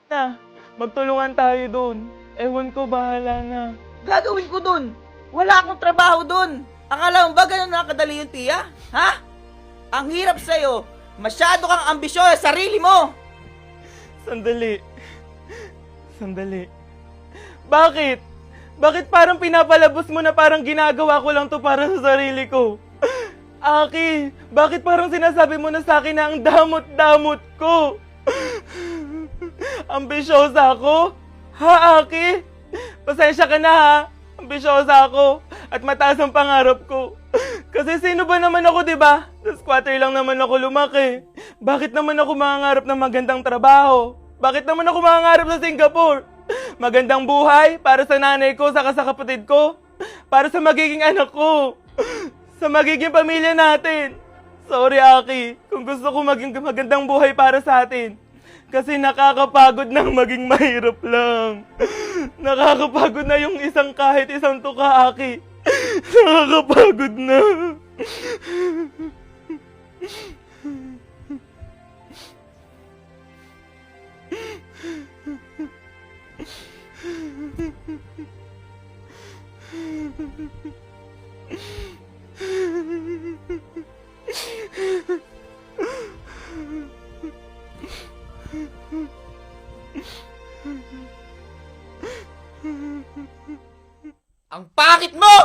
na. Magtulungan tayo dun. Ewan ko, bahala na. Gagawin ko dun. Wala akong trabaho dun. Akala mo ba ganun nakakadali yung tiya? Ha? Ang hirap sa'yo. Masyado kang ambisyoso sa sarili mo. Sandali. Bakit? Bakit parang pinapalabos mo na parang ginagawa ko lang to para sa sarili ko? Aki, bakit parang sinasabi mo na sa akin na ang damot-damot ko? Ambisyosa ako? Ha, Aki? Pasensya ka na ha. Ambisyosa ako at mataas ang pangarap ko. Kasi sino ba naman ako, 'di ba? Sa squatter lang naman ako lumaki. Bakit naman ako mangangarap ng magandang trabaho? Bakit naman ako mangangarap sa Singapore? Magandang buhay para sa nanay ko saka sa kapatid ko. Para sa magiging anak ko. Sa magiging pamilya natin. Sorry, Aki, kung gusto ko maging magandang buhay para sa atin. Kasi nakakapagod nang maging mahirap lang. Nakakapagod na yung kahit isang tuka, Aki. Nakakapagod na. Ang pakit mo!